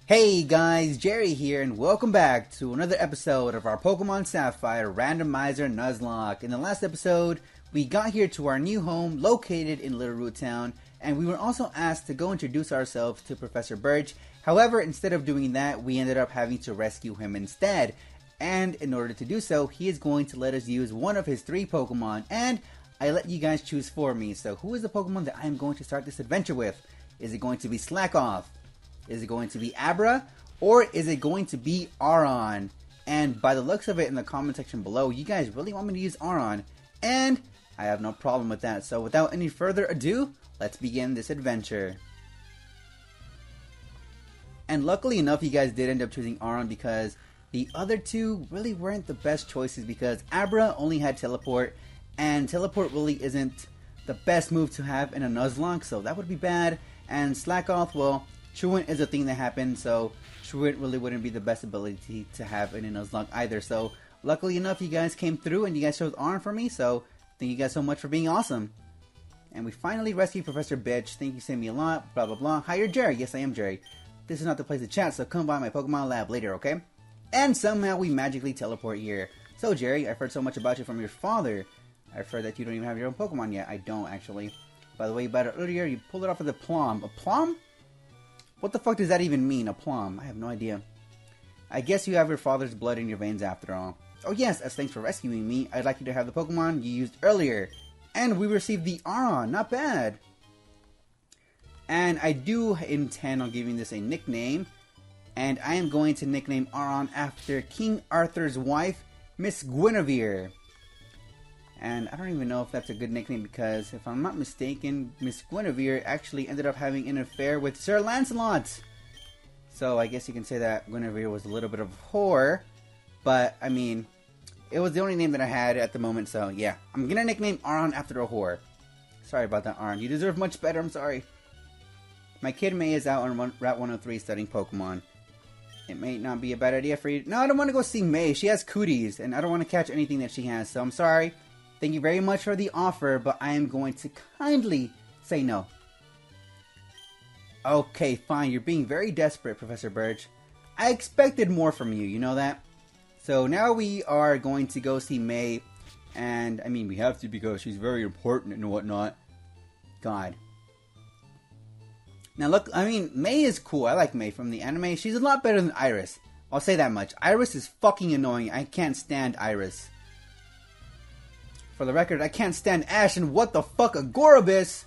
Hey guys, Jerry here, and welcome back to another episode of our Pokemon Sapphire Randomizer Nuzlocke. In the last episode, we got here to our new home located in Little Root Town, and we were also asked to go introduce ourselves to Professor Birch. However, instead of doing that, we ended up having to rescue him instead. And in order to do so, he is going to let us use one of his 3 Pokemon, and I let you guys choose for me. So who is the Pokemon that I am going to start this adventure with? Is it going to be Slackoff? Is it going to be Abra? Or is it going to be Aron? And by the looks of it in the comment section below, you guys really want me to use Aron. And I have no problem with that. So without any further ado, let's begin this adventure. And luckily enough, you guys did end up choosing Aron because the other 2 really weren't the best choices because Abra only had Teleport. And Teleport really isn't the best move to have in a Nuzlocke, so that would be bad. And Slackoff, well, Truant is a thing that happened, so Truant really wouldn't be the best ability to have in a Nuzlocke either. So luckily enough, you guys came through and you guys chose Aron for me, so thank you guys so much for being awesome. And we finally rescued Professor Bitch. Thank you, send me a lot, blah blah blah. Hi, you're Jerry. Yes, I am Jerry. This is not the place to chat, so come by my Pokemon lab later, okay? And somehow we magically teleport here. So Jerry, I've heard so much about you from your father. I've heard that you don't even have your own Pokemon yet. I don't, actually. By the way, you battled earlier, you pulled it off with a Plum. A Plum? What the fuck does that even mean, a Plum? I have no idea. I guess you have your father's blood in your veins after all. Oh yes, as thanks for rescuing me, I'd like you to have the Pokemon you used earlier. And we received the Aron, not bad. And I do intend on giving this a nickname. And I am going to nickname Aron after King Arthur's wife, Miss Guinevere. And I don't even know if that's a good nickname because, if I'm not mistaken, Miss Guinevere actually ended up having an affair with Sir Lancelot. So I guess you can say that Guinevere was a little bit of a whore. But, I mean, it was the only name that I had at the moment, so yeah. I'm gonna nickname Aron after a whore. Sorry about that, Aron. You deserve much better, I'm sorry. My kid May is out on Route 103 studying Pokemon. It may not be a bad idea for you. No, I don't want to go see May. She has cooties, and I don't want to catch anything that she has, so I'm sorry. Thank you very much for the offer, but I am going to kindly say no. Okay, fine. You're being very desperate, Professor Birch. I expected more from you, you know that? So now we are going to go see May. And, I mean, we have to because she's very important and whatnot. God. Now, look, I mean, May is cool. I like May from the anime. She's a lot better than Iris. I'll say that much. Iris is fucking annoying. I can't stand Iris. For the record, I can't stand Ash, and what the fuck, a Gorobus?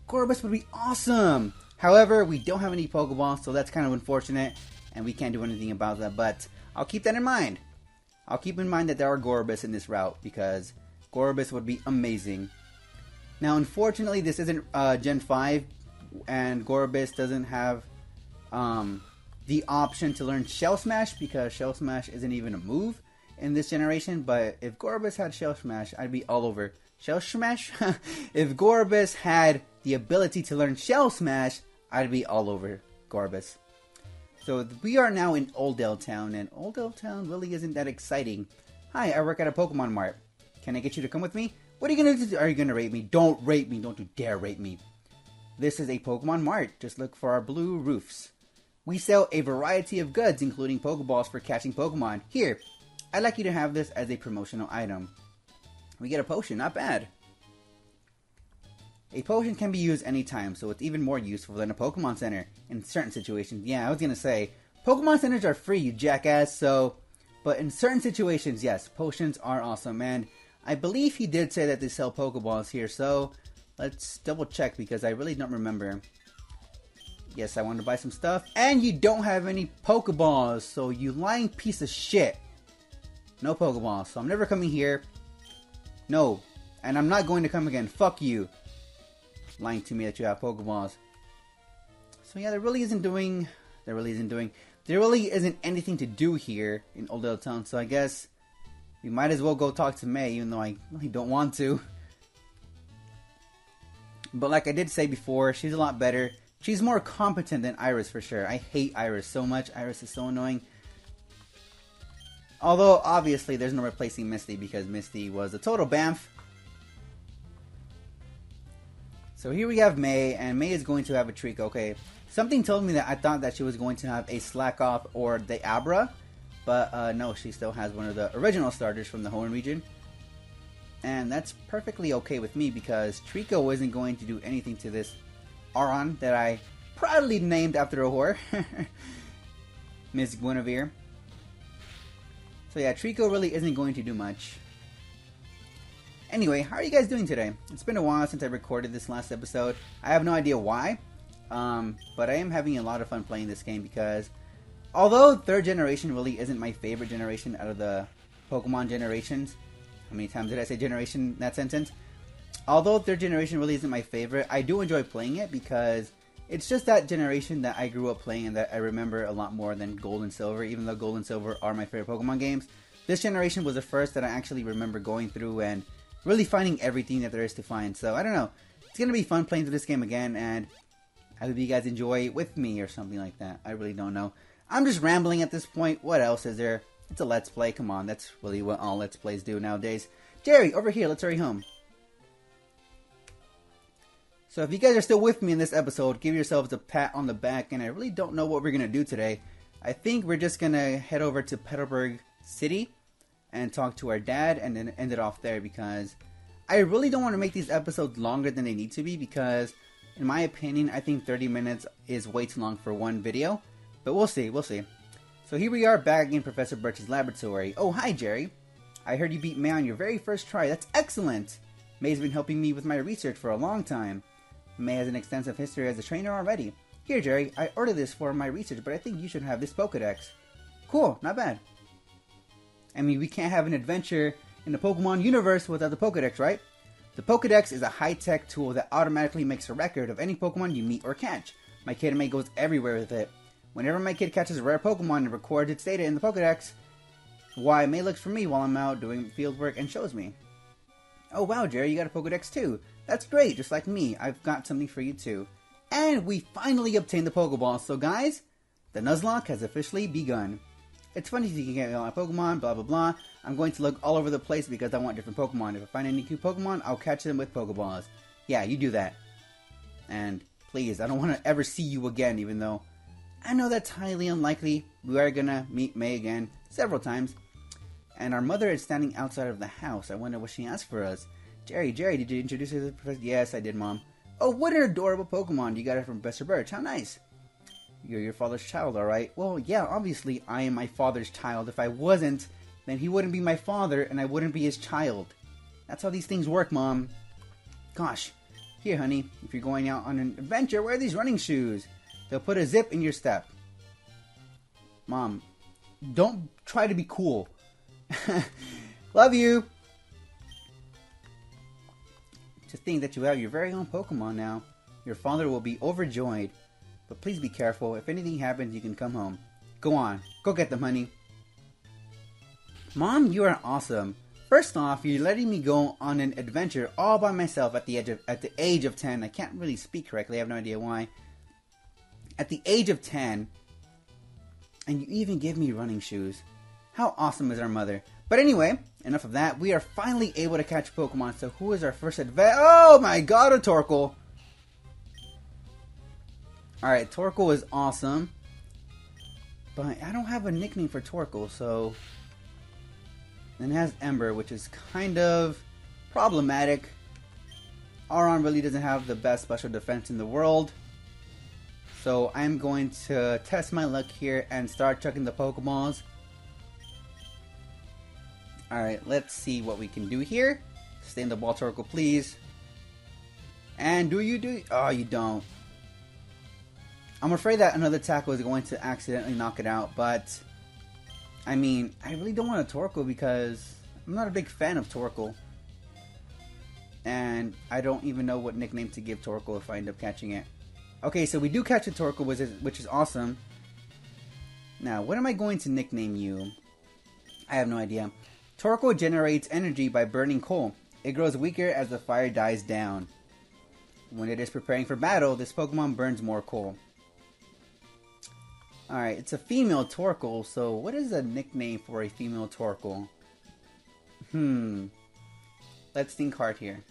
Gorobus would be awesome! However, we don't have any Pokeballs, so that's kind of unfortunate, and we can't do anything about that, but I'll keep that in mind. I'll keep in mind that there are Gorobus in this route, because Gorobus would be amazing. Now, unfortunately, this isn't Gen 5, and Gorobus doesn't have the option to learn Shell Smash, because Shell Smash isn't even a move in this generation, but if Gorobus had Shell Smash, I'd be all over. Shell Smash? If Gorobus had the ability to learn Shell Smash, I'd be all over Gorobus. So we are now in Oldale Town, and Oldale Town really isn't that exciting. Hi, I work at a Pokemon Mart. Can I get you to come with me? What are you gonna do? Are you gonna rape me? Don't rape me. Don't you dare rape me. This is a Pokemon Mart. Just look for our blue roofs. We sell a variety of goods, including Pokeballs for catching Pokemon. Here, I'd like you to have this as a promotional item. We get a potion, not bad. A potion can be used anytime, so it's even more useful than a Pokemon Center in certain situations. Yeah, I was gonna say, Pokemon Centers are free, you jackass, so... But in certain situations, yes, potions are awesome, and I believe he did say that they sell Pokeballs here, so... Let's double check, because I really don't remember. Yes, I wanted to buy some stuff, and you don't have any Pokeballs, so you lying piece of shit. No Pokeballs, so I'm never coming here. No. And I'm not going to come again. Fuck you. Lying to me that you have Pokeballs. So yeah, there really isn't anything to do here in Oldale Town, so I guess we might as well go talk to May, even though I really don't want to. But like I did say before, she's a lot better. She's more competent than Iris for sure. I hate Iris so much. Iris is so annoying. Although, obviously, there's no replacing Misty because Misty was a total bamf. So here we have May, and May is going to have a Trico. Okay, Something told me that I thought that she was going to have a Slack Off or the Abra, but no, she still has one of the original starters from the Hoenn region. And that's perfectly okay with me because Trico isn't going to do anything to this Aron that I proudly named after a whore, Miss Guinevere. So yeah, Trico really isn't going to do much. Anyway, how are you guys doing today? It's been a while since I recorded this last episode. I have no idea why, but I am having a lot of fun playing this game because although 3rd generation really isn't my favorite generation out of the Pokemon generations, how many times did I say generation in that sentence? Although 3rd generation really isn't my favorite, I do enjoy playing it because it's just that generation that I grew up playing and that I remember a lot more than Gold and Silver, even though Gold and Silver are my favorite Pokemon games. This generation was the first that I actually remember going through and really finding everything that there is to find. So, I don't know. It's going to be fun playing through this game again, and I hope you guys enjoy it with me or something like that. I really don't know. I'm just rambling at this point. What else is there? It's a Let's Play. Come on, that's really what all Let's Plays do nowadays. Jerry, over here. Let's hurry home. So, if you guys are still with me in this episode, give yourselves a pat on the back, and I really don't know what we're going to do today. I think we're just going to head over to Petalburg City and talk to our dad and then end it off there because I really don't want to make these episodes longer than they need to be because in my opinion I think 30 minutes is way too long for one video, but we'll see. So here we are back in Professor Birch's laboratory. Oh, hi Jerry. I heard you beat May on your very first try. That's excellent. May's been helping me with my research for a long time. May has an extensive history as a trainer already. Here Jerry, I ordered this for my research, but I think you should have this Pokedex. Cool, not bad. I mean, we can't have an adventure in the Pokemon universe without the Pokedex, right? The Pokedex is a high-tech tool that automatically makes a record of any Pokemon you meet or catch. My kid May goes everywhere with it. Whenever my kid catches a rare Pokemon and records its data in the Pokedex, why, May looks for me while I'm out doing field work and shows me. Oh wow, Jerry, you got a Pokedex too. That's great, just like me. I've got something for you too. And we finally obtained the Pokeball. So guys, the Nuzlocke has officially begun. It's funny you can get my Pokemon, blah blah blah. I'm going to look all over the place because I want different Pokemon. If I find any cute Pokemon, I'll catch them with Pokeballs. Yeah, you do that. And please, I don't want to ever see you again, even though I know that's highly unlikely. We are gonna meet May again several times. And our mother is standing outside of the house. I wonder what she asked for us. Jerry, did you introduce her to the professor? Yes, I did, Mom. Oh, what an adorable Pokemon. You got it from Professor Birch. How nice. You're your father's child, alright? Well, yeah, obviously I am my father's child. If I wasn't, then he wouldn't be my father and I wouldn't be his child. That's how these things work, Mom. Gosh. Here, honey, if you're going out on an adventure, wear these running shoes. They'll put a zip in your step. Mom, don't try to be cool. Love you. To think that you have your very own Pokemon now. Your father will be overjoyed. But please be careful. If anything happens, you can come home. Go on. Go get them, honey. Mom, you are awesome. First off, you're letting me go on an adventure all by myself at the age of 10. I can't really speak correctly. I have no idea why. At the age of 10. And you even give me running shoes. How awesome is our mother? But anyway, enough of that. We are finally able to catch Pokemon. So who is our first Oh my god, a Torkoal. Alright, Torkoal is awesome. But I don't have a nickname for Torkoal, so... Then it has Ember, which is kind of problematic. Aron really doesn't have the best special defense in the world. So I'm going to test my luck here and start chucking the Pokeballs. Alright, let's see what we can do here. Stay in the ball, Torkoal, please. And do you? Oh, you don't. I'm afraid that another tackle is going to accidentally knock it out, but... I mean, I really don't want a Torkoal because I'm not a big fan of Torkoal. And I don't even know what nickname to give Torkoal if I end up catching it. Okay, so we do catch a Torkoal, which is awesome. Now, what am I going to nickname you? I have no idea. Torkoal generates energy by burning coal. It grows weaker as the fire dies down. When it is preparing for battle, this Pokemon burns more coal. Alright, it's a female Torkoal, so what is a nickname for a female Torkoal? Let's think hard here.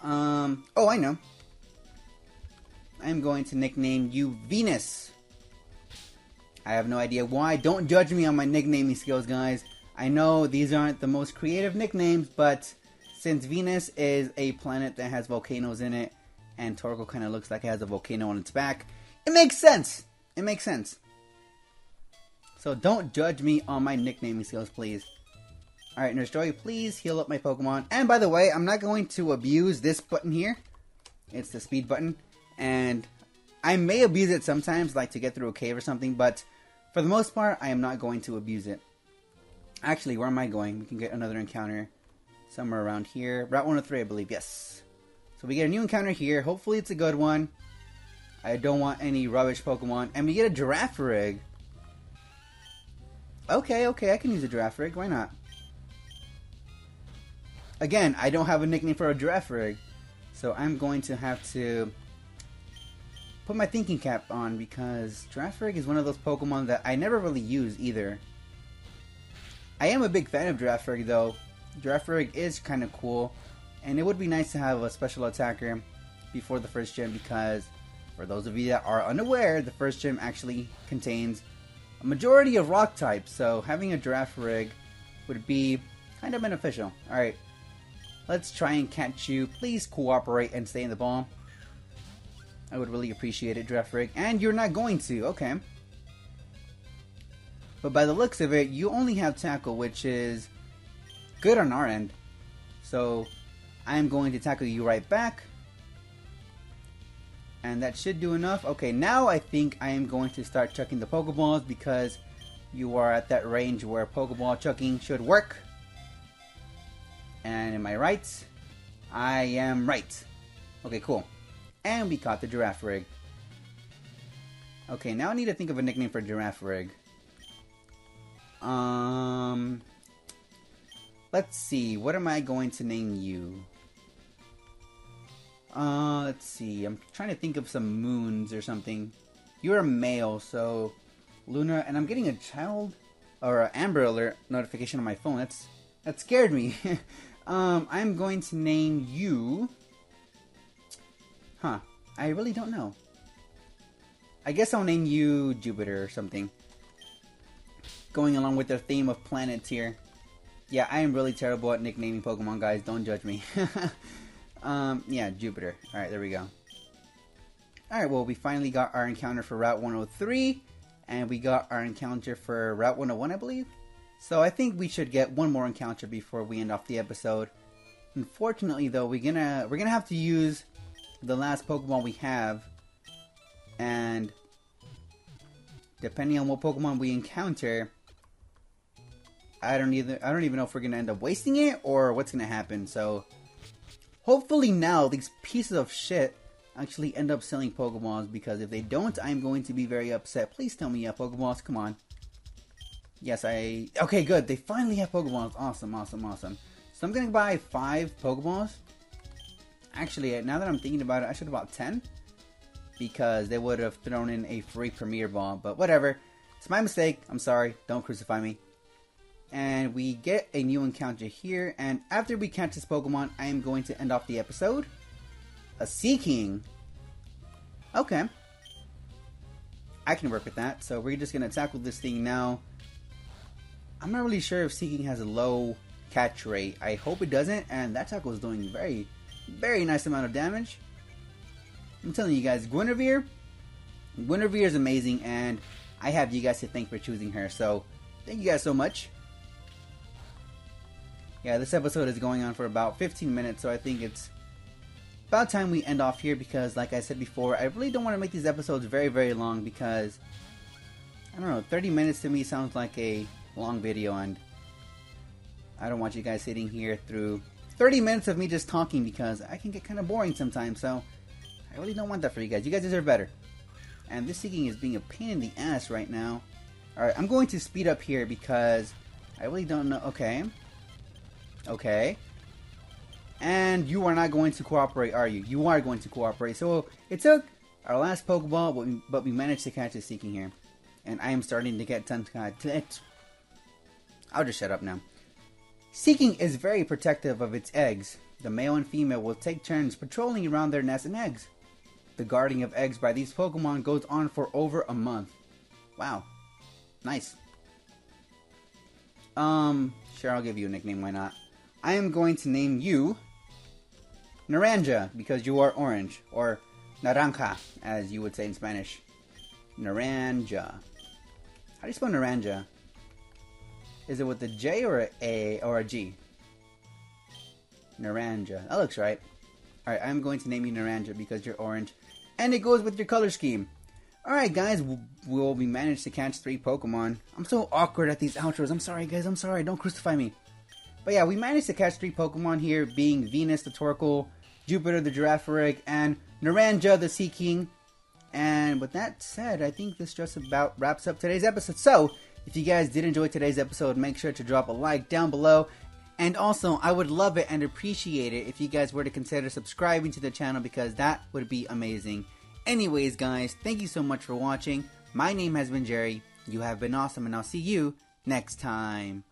Oh, I know. I'm going to nickname you Venus. I have no idea why. Don't judge me on my nicknaming skills, guys. I know these aren't the most creative nicknames, but since Venus is a planet that has volcanoes in it, and Torkoal kind of looks like it has a volcano on its back, it makes sense. It makes sense. So don't judge me on my nicknaming skills, please. Alright, Nurse Joy, please heal up my Pokemon. And by the way, I'm not going to abuse this button here. It's the speed button. And I may abuse it sometimes, like to get through a cave or something, but for the most part, I am not going to abuse it. Actually, where am I going? We can get another encounter somewhere around here. Route 103, I believe, yes. So we get a new encounter here. Hopefully it's a good one. I don't want any rubbish Pokemon. And we get a Girafarig. Okay, I can use a Girafarig. Why not? Again, I don't have a nickname for a Girafarig. So I'm going to have to put my thinking cap on because Girafarig is one of those Pokemon that I never really use either. I am a big fan of Girafarig though. Girafarig is kind of cool. And it would be nice to have a special attacker before the first gym because for those of you that are unaware, the first gym actually contains a majority of rock types. So having a Girafarig would be kind of beneficial. Alright, let's try and catch you. Please cooperate and stay in the ball. I would really appreciate it, Girafarig. And you're not going to, okay. But by the looks of it, you only have tackle, which is good on our end. So I'm going to tackle you right back. And that should do enough. Okay, now I think I am going to start chucking the Pokeballs because you are at that range where Pokeball chucking should work. And am I right? I am right. Okay, cool. And we caught the Girafarig. Okay, now I need to think of a nickname for Girafarig. Let's see. What am I going to name you? Let's see. I'm trying to think of some moons or something. You're a male, so Luna, and I'm getting a child or an Amber Alert notification on my phone. That scared me. I'm going to name you. Huh. I really don't know. I guess I'll name you Jupiter or something. Going along with the theme of planets here. Yeah, I am really terrible at nicknaming Pokemon, guys. Don't judge me. Yeah, Jupiter. Alright, there we go. Alright, well, we finally got our encounter for Route 103. And we got our encounter for Route 101, I believe. So I think we should get one more encounter before we end off the episode. Unfortunately, though, we're gonna have to use the last Pokemon we have. And depending on what Pokemon we encounter, I don't even know if we're gonna end up wasting it or what's gonna happen. So hopefully now these pieces of shit actually end up selling Pokeballs, because if they don't, I'm going to be very upset. Please tell me you have Pokeballs. Come on. Yes, okay, good. They finally have Pokeballs. Awesome, awesome, awesome. So I'm gonna buy 5 Pokeballs. Actually, now that I'm thinking about it, I should have bought 10. Because they would have thrown in a free Premier Ball. But whatever. It's my mistake. I'm sorry. Don't crucify me. And we get a new encounter here. And after we catch this Pokemon, I am going to end off the episode. A Seaking. Okay. I can work with that. So we're just going to tackle this thing now. I'm not really sure if Seaking has a low catch rate. I hope it doesn't. And that tackle is doing very, very nice amount of damage. I'm telling you guys, Guinevere is amazing, and I have you guys to thank for choosing her, so thank you guys so much. Yeah, this episode is going on for about 15 minutes, so I think it's about time we end off here, because like I said before, I really don't want to make these episodes very, very long, because, I don't know, 30 minutes to me sounds like a long video, and I don't want you guys sitting here through 30 minutes of me just talking, because I can get kind of boring sometimes, so I really don't want that for you guys. You guys deserve better. And this Seaking is being a pain in the ass right now. Alright, I'm going to speed up here because I really don't know. Okay. Okay. And you are not going to cooperate, are you? You are going to cooperate. So it took our last Pokeball, but we managed to catch a Seaking here. And I am starting to get tongue-tied. I'll just shut up now. Seaking is very protective of its eggs. The male and female will take turns patrolling around their nests and eggs. The guarding of eggs by these Pokemon goes on for over a month. Wow. Nice. Sure, I'll give you a nickname, why not? I am going to name you Naranja, because you are orange, or naranja, as you would say in Spanish. Naranja. How do you spell naranja? Is it with a J or a G? Naranja. That looks right. Alright, I'm going to name you Naranja because you're orange. And it goes with your color scheme. Alright guys, we managed to catch 3 Pokemon. I'm so awkward at these outros. I'm sorry guys, I'm sorry. Don't crucify me. But yeah, we managed to catch 3 Pokemon here, being Venus the Torkoal, Jupiter the Girafarig, and Naranja the Sea King. And with that said, I think this just about wraps up today's episode. So, if you guys did enjoy today's episode, make sure to drop a like down below. And also, I would love it and appreciate it if you guys were to consider subscribing to the channel, because that would be amazing. Anyways guys, thank you so much for watching. My name has been Jerry. You have been awesome, and I'll see you next time.